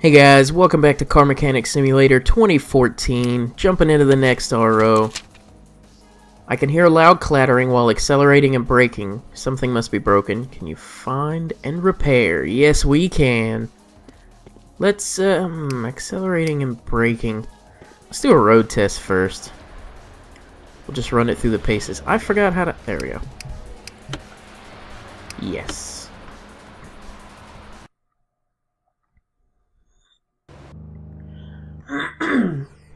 Hey guys, welcome back to Car Mechanic Simulator 2014, jumping into the next RO. I can hear loud clattering while accelerating and braking. Something must be broken. Can you find and repair? Yes, we can. Let's, accelerating and braking. Let's do a road test first. We'll just run it through the paces. I forgot how to, there we go. Yes.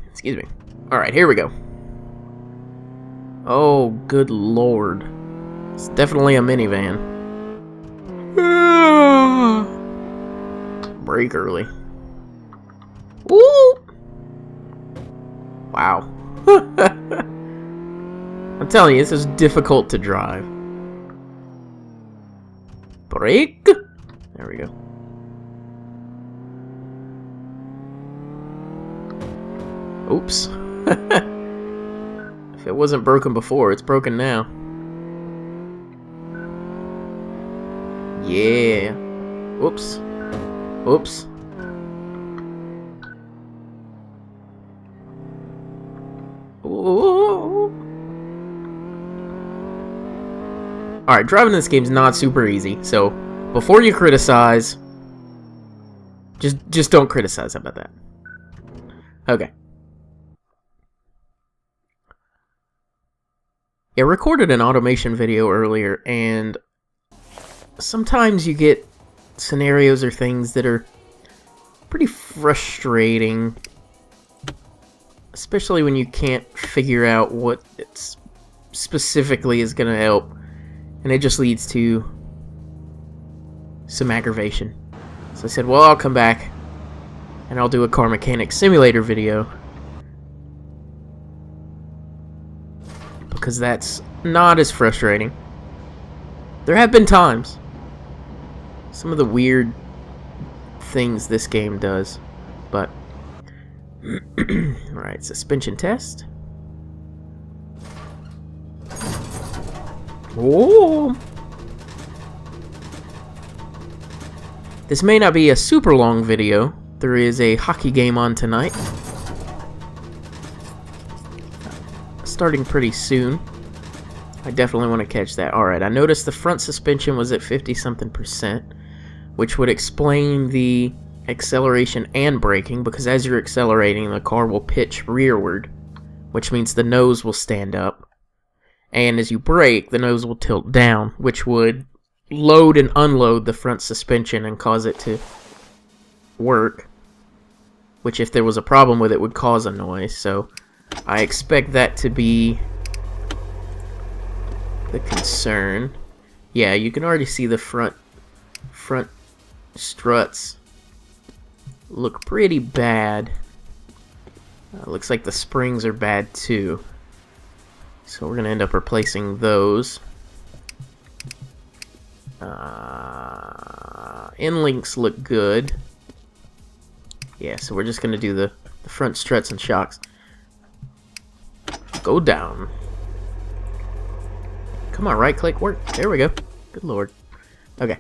Excuse me. Alright, here we go. Oh, good lord. It's definitely a minivan. Brake early. Woo! Wow. I'm telling you, this is difficult to drive. Brake! There we go. Oops. If it wasn't broken before, it's broken now. Yeah. Whoops. Whoops. Alright, driving in this game's not super easy, so before you criticize, just don't criticize. How about that? Okay. I recorded an automation video earlier, and sometimes you get scenarios or things that are pretty frustrating, especially when you can't figure out what it's specifically is going to help, and it just leads to some aggravation. So I said, well, I'll come back, and I'll do a Car Mechanic Simulator video, because that's not as frustrating. There have been times. Some of the weird things this game does, but alright, suspension test. Whoa! This may not be a super long video. There is a hockey game on tonight, starting pretty soon. I definitely want to catch that. Alright, I noticed the front suspension was at 50-something%, which would explain the acceleration and braking, because as you're accelerating, the car will pitch rearward, which means the nose will stand up. And as you brake, the nose will tilt down, which would load and unload the front suspension and cause it to work, which if there was a problem with it would cause a noise. So I expect that to be the concern. Yeah, you can already see the front struts look pretty bad. Looks like the springs are bad too. So we're gonna end up replacing those. End links look good. Yeah, so we're just gonna do the front struts and shocks. Go down. Come on, right click, work. There we go. Good lord. Okay.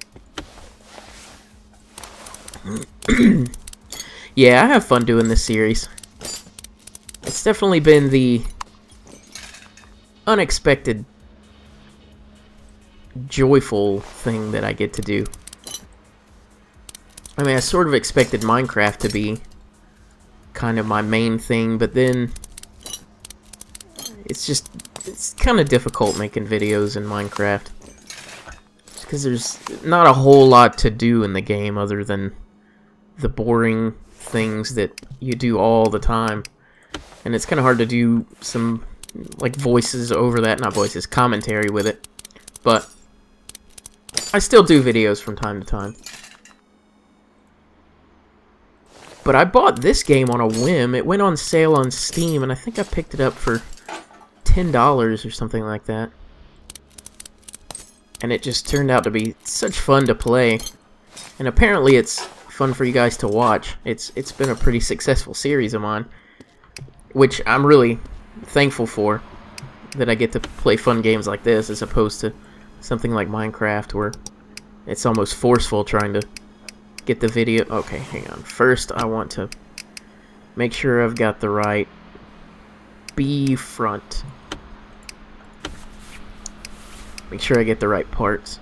Yeah, I have fun doing this series. It's definitely been the unexpected, joyful thing that I get to do. I mean, I sort of expected Minecraft to be kind of my main thing, but then it's kind of difficult making videos in Minecraft, because there's not a whole lot to do in the game other than the boring things that you do all the time, and it's kind of hard to do some like voices over that, not voices, commentary with it, but I still do videos from time to time. But I bought this game on a whim. It went on sale on Steam, and I think I picked it up for $10 or something like that. And it just turned out to be such fun to play. And apparently it's fun for you guys to watch. It's been a pretty successful series of mine, which I'm really thankful for, that I get to play fun games like this as opposed to something like Minecraft where it's almost forceful trying to get the video. Okay, hang on. First, I want to make sure I've got the right B front. Make sure I get the right parts.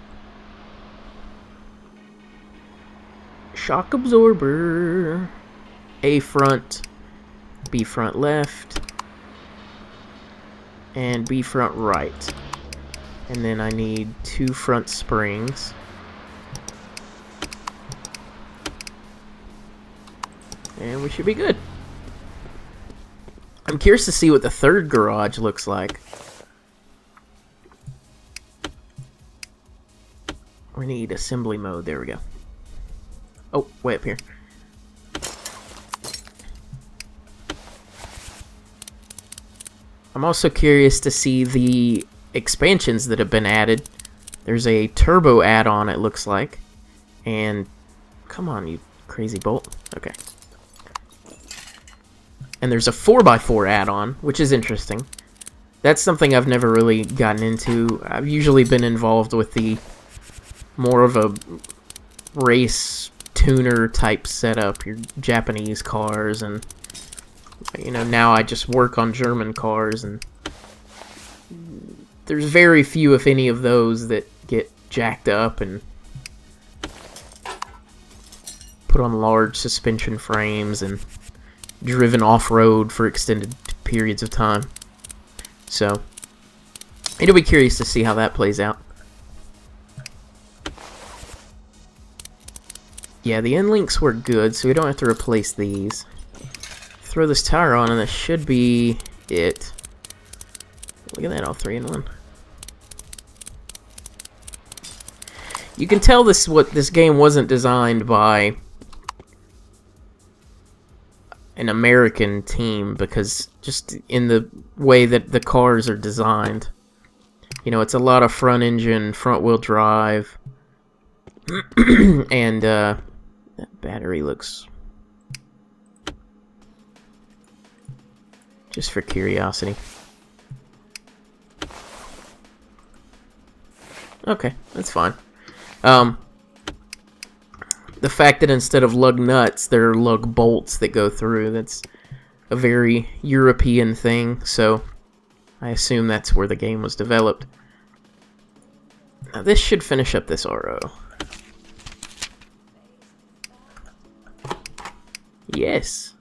Shock absorber. A front. B front left. And B front right. And then I need 2 front springs. And we should be good. I'm curious to see what the third garage looks like. We need assembly mode. There we go. Oh, way up here. I'm also curious to see the expansions that have been added. There's a turbo add-on, it looks like. And come on, you crazy bolt. Okay. And there's a 4x4 add-on, which is interesting. That's something I've never really gotten into. I've usually been involved with the more of a race tuner type setup, your Japanese cars, and you know, now I just work on German cars, and there's very few, if any, of those that get jacked up and put on large suspension frames and driven off-road for extended periods of time. So, it'll be curious to see how that plays out. Yeah, the end links were good, so we don't have to replace these. Throw this tire on, and that should be it. Look at that, all 3 in 1. You can tell this game wasn't designed by an American team, because just in the way that the cars are designed, you know, it's a lot of front engine, front wheel drive, and that battery looks, just for curiosity. Okay, that's fine. The fact that instead of lug nuts, there are lug bolts that go through, that's a very European thing, so I assume that's where the game was developed. Now this should finish up this RO. Yes.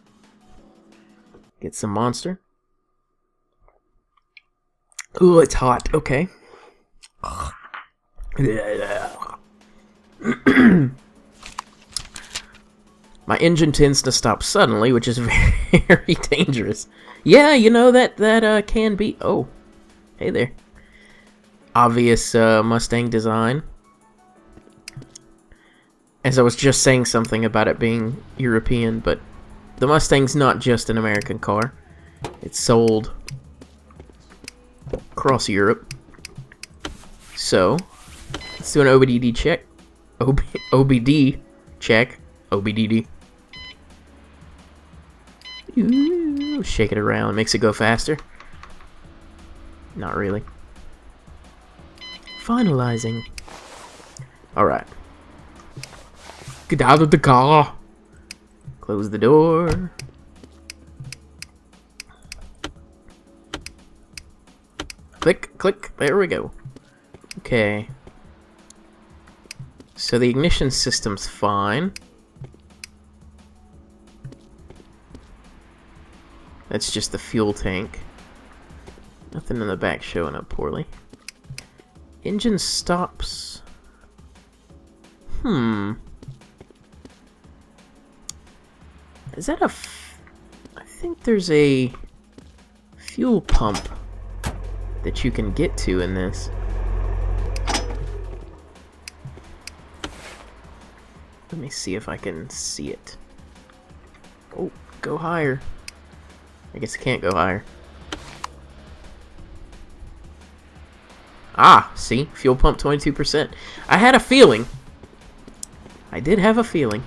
Get some monster. Ooh, it's hot. Okay. My engine tends to stop suddenly, which is very dangerous. Yeah, you know, that can be... Oh, hey there. Obvious Mustang design. As I was just saying something about it being European, but the Mustang's not just an American car. It's sold across Europe. So, let's do an OBD check. OBD check. OBDD. Ooh, shake it around. Makes it go faster. Not really. Finalizing. Alright. Get out of the car. Close the door. Click, click. There we go. Okay. So the ignition system's fine. That's just the fuel tank. Nothing in the back showing up poorly. Engine stops. Is that I think there's a fuel pump that you can get to in this. Let me see if I can see it. Oh, go higher. I guess I can't go higher. Ah, see? Fuel pump 22%. I had a feeling. I did have a feeling.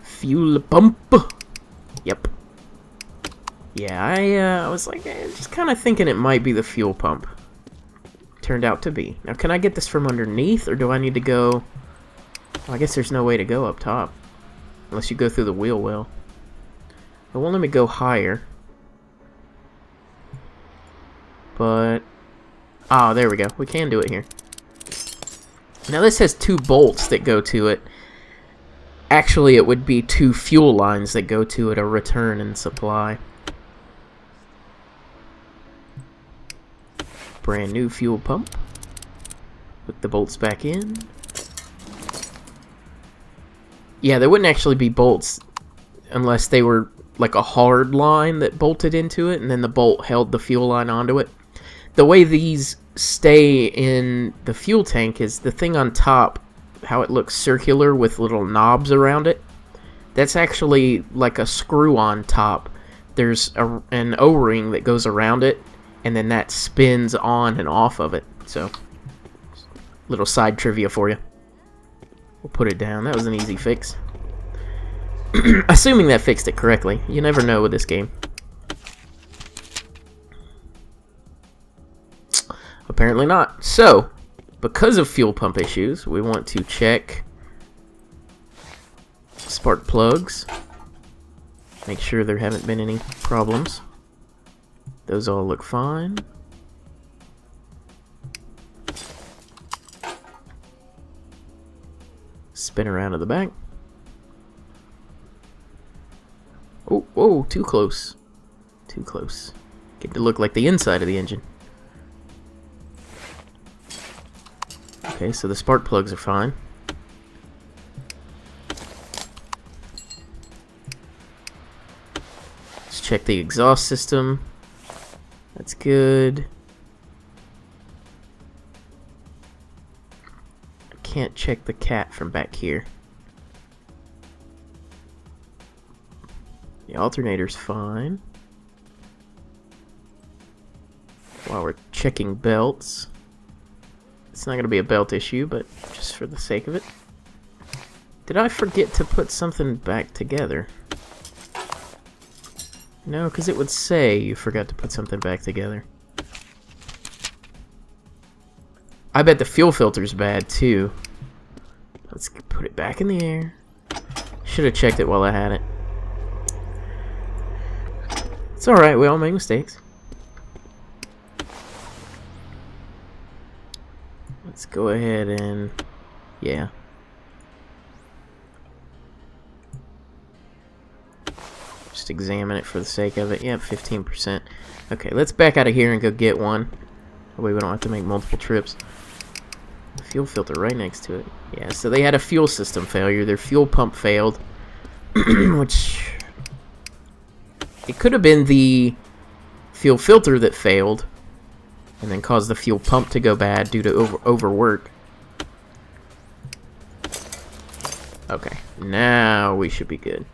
Fuel pump. Yep. Yeah, I was like, just kind of thinking it might be the fuel pump. turned out to be. Now, can I get this from underneath, or do I need to go... Well, I guess there's no way to go up top. Unless you go through the wheel well. It won't let me go higher. But... Ah, there we go. We can do it here. Now, this has 2 bolts that go to it. Actually, it would be 2 fuel lines that go to it, a return and supply. Brand new fuel pump. Put the bolts back in. Yeah, there wouldn't actually be bolts unless they were like a hard line that bolted into it, and then the bolt held the fuel line onto it. The way these stay in the fuel tank is the thing on top, how it looks circular with little knobs around it. That's actually like a screw on top. There's an O-ring that goes around it, and then that spins on and off of it. So, little side trivia for you. We'll put it down. That was an easy fix. Assuming that fixed it correctly. You never know with this game. Apparently not. So, because of fuel pump issues, we want to check spark plugs. Make sure there haven't been any problems. Those all look fine. Spin around to the back. Oh, whoa, too close. Too close. Get to look like the inside of the engine. Okay, so the spark plugs are fine. Let's check the exhaust system. That's good. I can't check the cat from back here. The alternator's fine. While we're checking belts, it's not going to be a belt issue, but just for the sake of it. Did I forget to put something back together? No, because it would say you forgot to put something back together. I bet the fuel filter's bad, too. Let's put it back in the air. Should have checked it while I had it. It's alright, we all make mistakes. Let's go ahead and... yeah. Just examine it for the sake of it. Yep, 15%. Okay, let's back out of here and go get one. That way we don't have to make multiple trips. Fuel filter right next to it. Yeah, so they had a fuel system failure. Their fuel pump failed. Which... it could have been the fuel filter that failed and then caused the fuel pump to go bad due to overwork. Okay, now we should be good.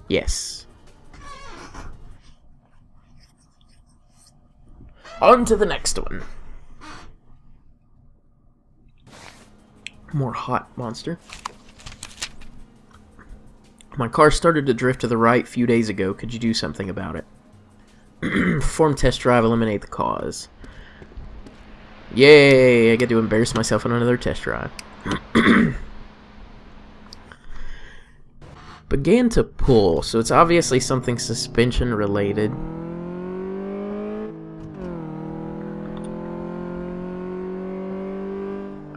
Yes. On to the next one. More hot monster. My car started to drift to the right a few days ago. Could you do something about it? Perform test drive, eliminate the cause. Yay! I get to embarrass myself on another test drive. Began to pull, so it's obviously something suspension related.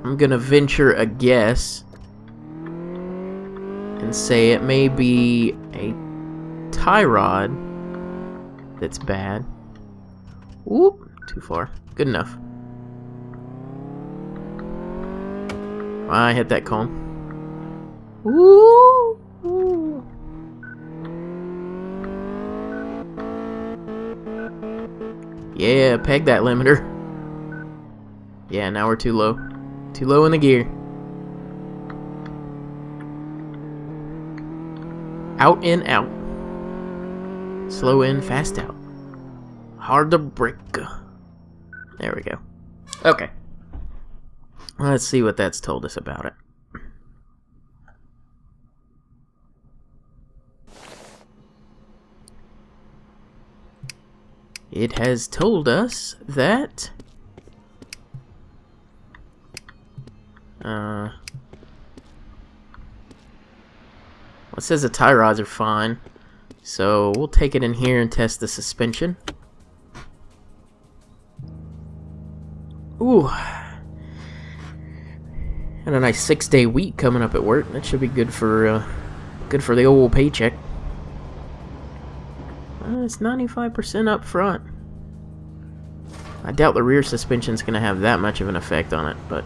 I'm gonna venture a guess and say it may be a tie rod that's bad. Whoop, too far. Good enough. I hit that cone. Woo! Woo. Yeah, peg that limiter. Yeah, now we're too low. Too low in the gear. Out in, out. Slow in, fast out. Hard to brake. There we go. Okay. Let's see what that's told us about it. it has told us that well, it says the tie rods are fine, so we'll take it in here and test the suspension. Ooh, and a nice 6-day week coming up at work. That should be good for the old paycheck. It's 95% up front. I doubt the rear suspension's gonna have that much of an effect on it, but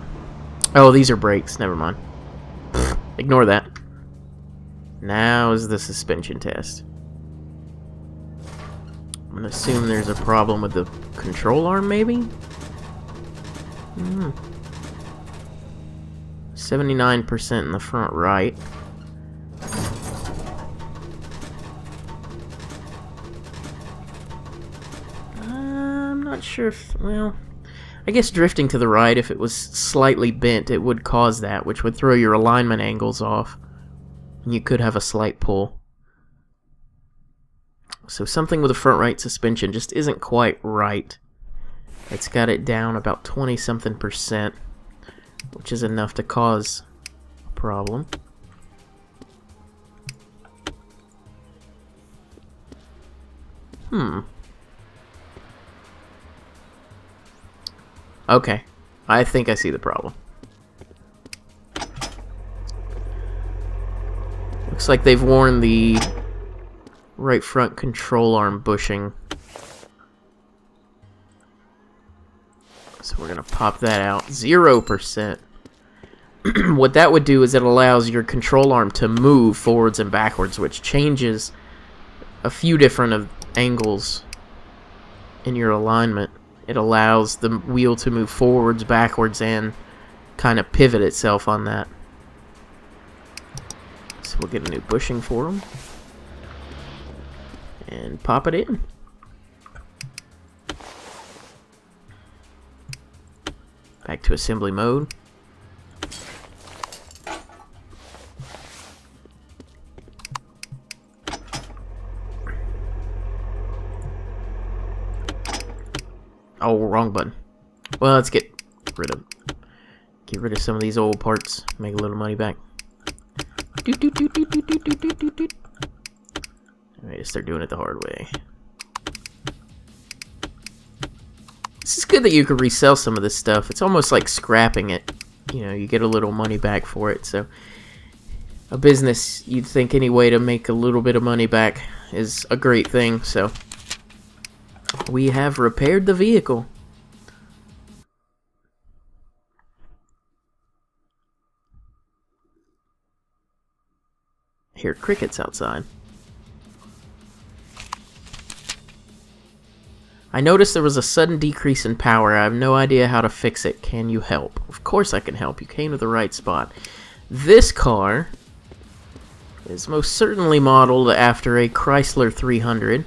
oh, these are brakes. Never mind. Pfft, ignore that. Now is the suspension test. I'm gonna assume there's a problem with the control arm, maybe? 79% in the front right. I'm not sure if, well, I guess drifting to the right, if it was slightly bent, it would cause that, which would throw your alignment angles off. And you could have a slight pull. So something with the front right suspension just isn't quite right. It's got it down about 20-something%, which is enough to cause a problem. Okay, I think I see the problem. Looks like they've worn the right front control arm bushing. So we're going to pop that out. 0%. What that would do is it allows your control arm to move forwards and backwards, which changes a few different angles in your alignment. It allows the wheel to move forwards, backwards, and kind of pivot itself on that. So we'll get a new bushing for them. And pop it in. Back to assembly mode. Oh, wrong button. Well, let's get rid of some of these old parts. Make a little money back. Alright, start doing it the hard way. This is good that you can resell some of this stuff. It's almost like scrapping it. You know, you get a little money back for it. So, a business, you'd think any way to make a little bit of money back is a great thing. So, we have repaired the vehicle. Hear crickets outside. I noticed there was a sudden decrease in power. I have no idea how to fix it. Can you help? Of course I can help. You came to the right spot. This car is most certainly modeled after a Chrysler 300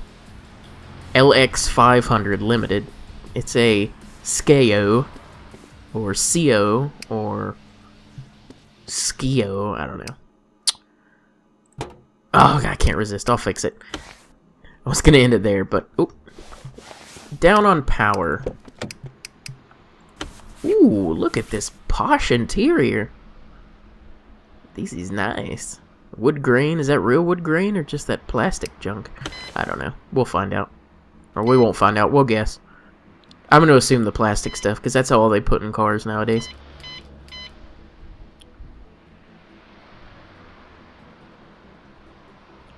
LX 500 Limited. It's a SKO or CO or Skio. I don't know. Oh, I can't resist. I'll fix it. I was going to end it there, but... Oop. Down on power. Ooh, look at this posh interior. This is nice. Wood grain. Is that real wood grain or just that plastic junk? I don't know. We'll find out. Or we won't find out. We'll guess. I'm going to assume the plastic stuff because that's all they put in cars nowadays.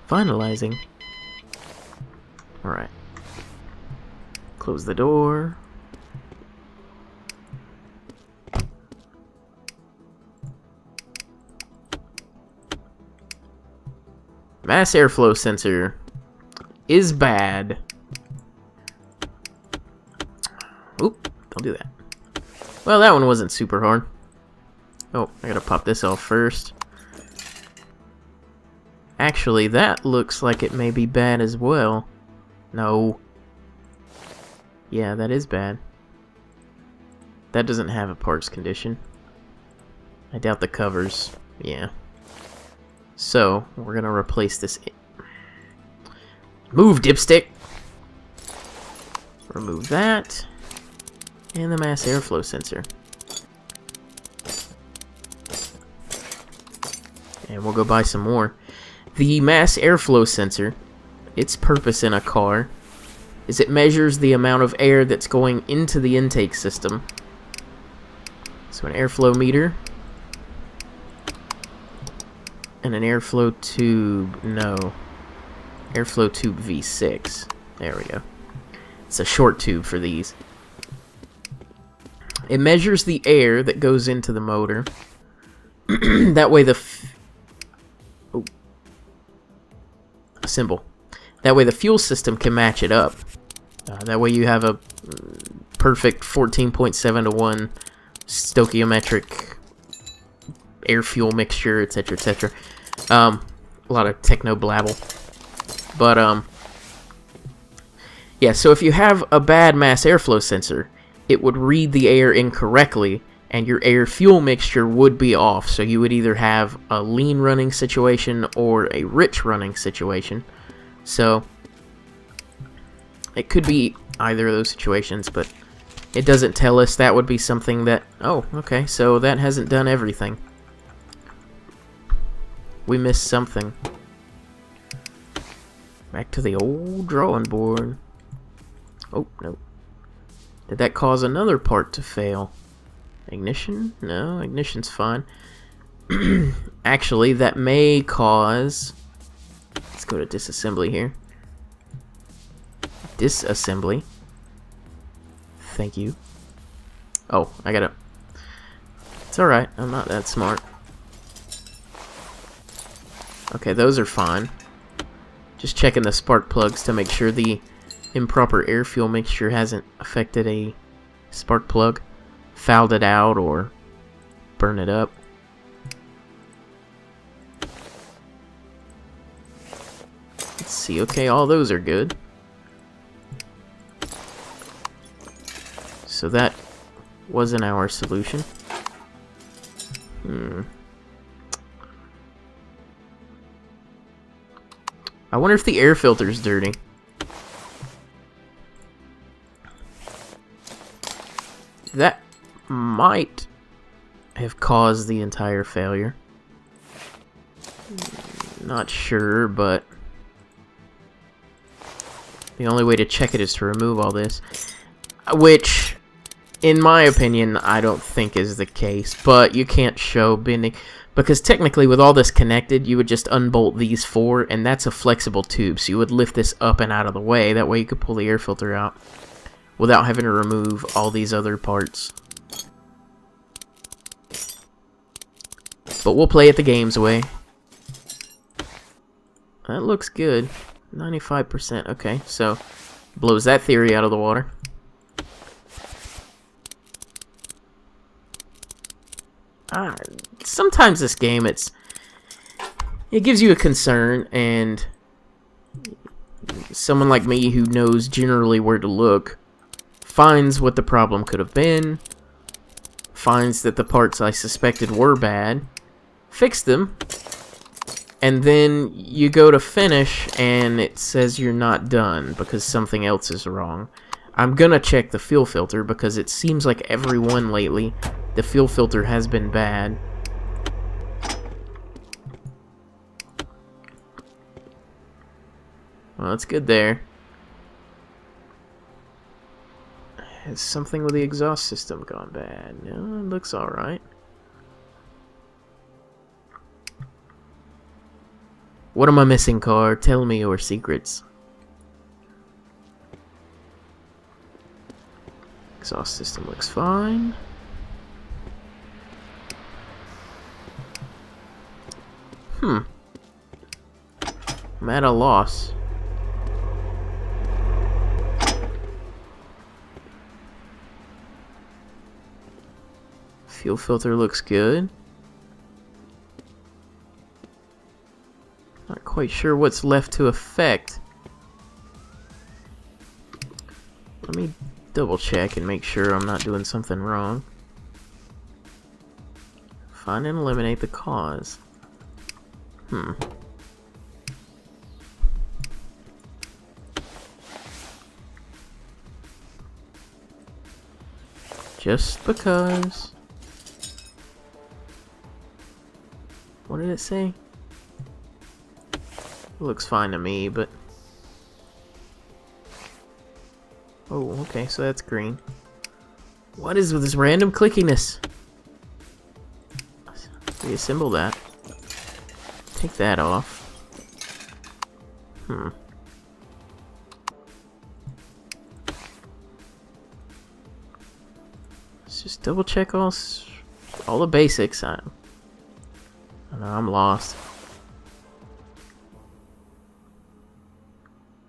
Finalizing. Alright. Close the door. Mass airflow sensor is bad. Oop, don't do that. Well, that one wasn't super hard. Oh, I gotta pop this off first. Actually, that looks like it may be bad as well. No. Yeah, that is bad. That doesn't have a parts condition. I doubt the covers. Yeah. So, we're gonna replace this. Move, dipstick! Remove that. And the mass airflow sensor. And we'll go buy some more. The mass airflow sensor, its purpose in a car, is it measures the amount of air that's going into the intake system. So an airflow meter. And an airflow tube, no. Airflow tube V6. There we go. It's a short tube for these. It measures the air that goes into the motor. That way the... a symbol. That way the fuel system can match it up. That way you have a perfect 14.7 to 1 stoichiometric air-fuel mixture, etc., etc. A lot of techno blabble. But, yeah, so if you have a bad mass airflow sensor, it would read the air incorrectly, and your air-fuel mixture would be off. So you would either have a lean running situation or a rich running situation. So it could be either of those situations, but it doesn't tell us. That would be something that... oh, okay, so that hasn't done everything. We missed something. Back to the old drawing board. Oh, no. Did that cause another part to fail? Ignition? No, ignition's fine. Actually, that may cause... let's go to disassembly here. Disassembly. Thank you. Oh, I gotta... it's alright, I'm not that smart. Okay, those are fine. Just checking the spark plugs to make sure the improper air-fuel mixture hasn't affected a spark plug, fouled it out, or burned it up. Let's see, okay, all those are good. So that wasn't our solution. I wonder if the air filter's dirty. That might have caused the entire failure. Not sure, but the only way to check it is to remove all this. Which, in my opinion, I don't think is the case. But you can't show bending. Because technically, with all this connected, you would just unbolt these four, and that's a flexible tube. So you would lift this up and out of the way. That way you could pull the air filter out without having to remove all these other parts. But we'll play it the game's way. That looks good. 95%. Okay, so blows that theory out of the water. Sometimes this game, it gives you a concern, and someone like me who knows generally where to look finds what the problem could have been, finds that the parts I suspected were bad, fix them, and then you go to finish and it says you're not done because something else is wrong. I'm gonna check the fuel filter because it seems like every one lately the fuel filter has been bad. Well, that's good there. Has something with the exhaust system gone bad? No, it looks alright. What am I missing, car? Tell me your secrets. Exhaust system looks fine. I'm at a loss. Fuel filter looks good. Not quite sure what's left to affect. Let me double check and make sure I'm not doing something wrong. Find and eliminate the cause. Just because. What did it say? It looks fine to me, but... Oh, okay, so that's green. What is with this random clickiness? Reassemble that. Take that off. Let's just double check all the basics. I know I'm lost.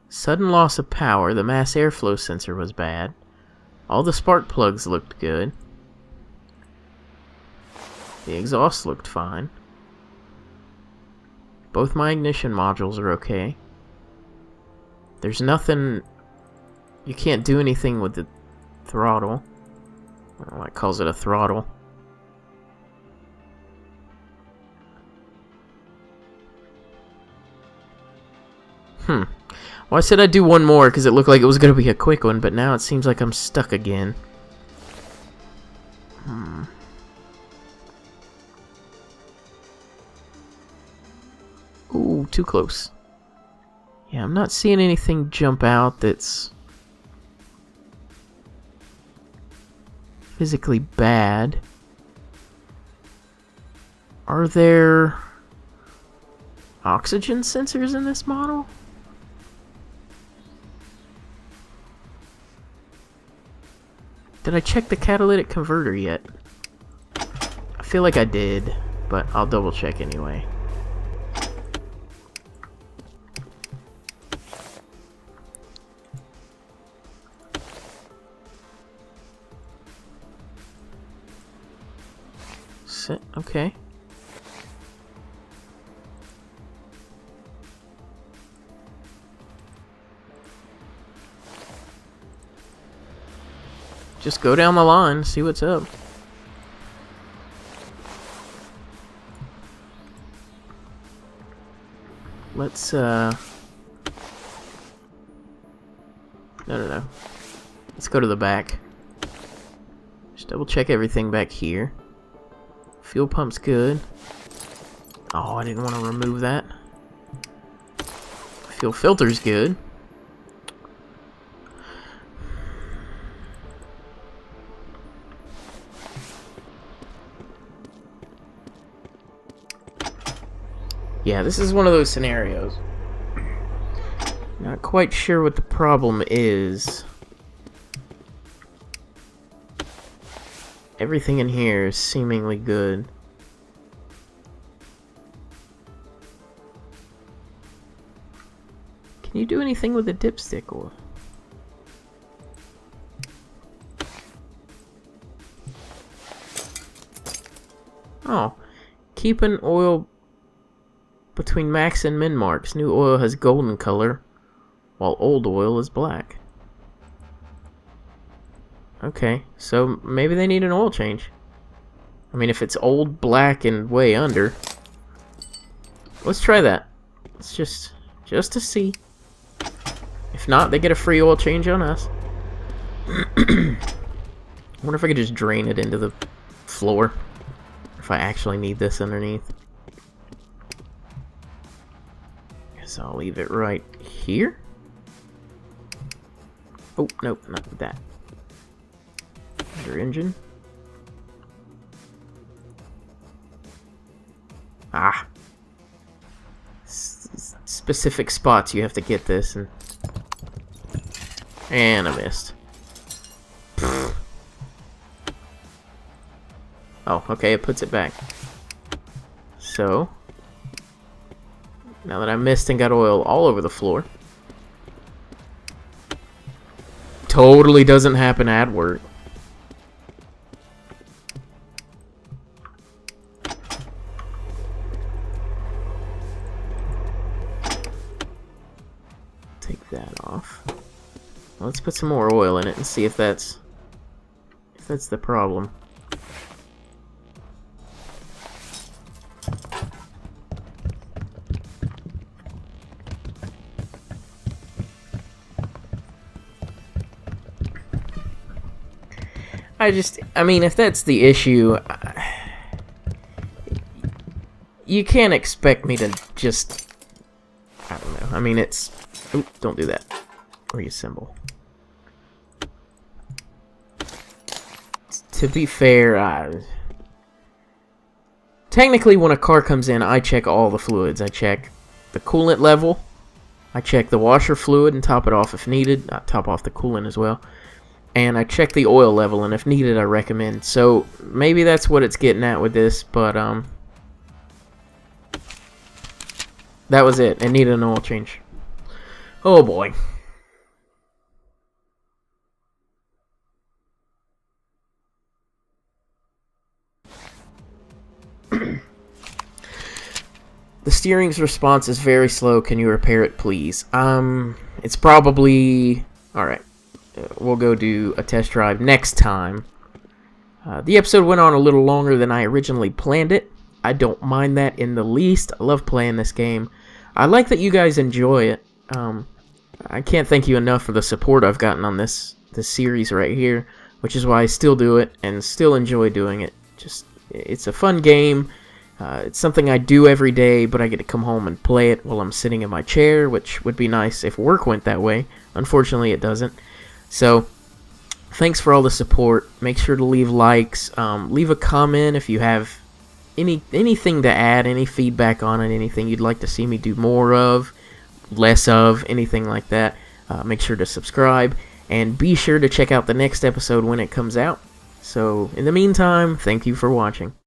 Sudden loss of power. The mass airflow sensor was bad. All the spark plugs looked good. The exhaust looked fine. Both my ignition modules are okay. There's nothing... You can't do anything with the throttle. I don't know why it calls it a throttle. Well, I said I'd do one more because it looked like it was going to be a quick one, but now it seems like I'm stuck again. Ooh, too close. Yeah, I'm not seeing anything jump out that's physically bad. Are there oxygen sensors in this model? Did I check the catalytic converter yet? I feel like I did, but I'll double check anyway. Okay. Just go down the line, see what's up. Let's, No. Let's go to the back. Just double check everything back here. Fuel pump's good. Oh, I didn't want to remove that. Fuel filter's good. Yeah, this is one of those scenarios. Not quite sure what the problem is. Everything in here is seemingly good. Can you do anything with the dipstick or? Oh, keep an oil between max and min marks. New oil has golden color, while old oil is black. Okay, so maybe they need an oil change. I mean, if it's old, black, and way under. Let's try that. Let's just to see. If not, they get a free oil change on us. I wonder if I could just drain it into the floor. If I actually need this underneath. Guess I'll leave it right here. Oh, nope, not that. Under engine. Ah. Specific spots you have to get this, and I missed. Oh, okay, it puts it back. So, now that I missed and got oil all over the floor. Totally doesn't happen at work. Take that off. Well, let's put some more oil in it and see if that's the problem. I mean, if that's the issue, you can't expect me to just, I don't know. I mean, it's, oop, don't do that. Reassemble. To be fair, technically when a car comes in, I check all the fluids. I check the coolant level, I check the washer fluid and top it off if needed, top off the coolant as well, and I check the oil level, and if needed I recommend. So maybe that's what it's getting at with this, but that was it. It needed an oil change. Oh boy. The steering's response is very slow. Can you repair it, please? It's probably... Alright. We'll go do a test drive next time. The episode went on a little longer than I originally planned it. I don't mind that in the least. I love playing this game. I like that you guys enjoy it. I can't thank you enough for the support I've gotten on this series right here, which is why I still do it and still enjoy doing it. Just, it's a fun game. It's something I do every day, but I get to come home and play it while I'm sitting in my chair, which would be nice if work went that way. Unfortunately, it doesn't. So, thanks for all the support. Make sure to leave likes. Leave a comment if you have anything to add, any feedback on it, anything you'd like to see me do more of, less of, anything like that. Make sure to subscribe, and be sure to check out the next episode when it comes out. So, in the meantime, thank you for watching.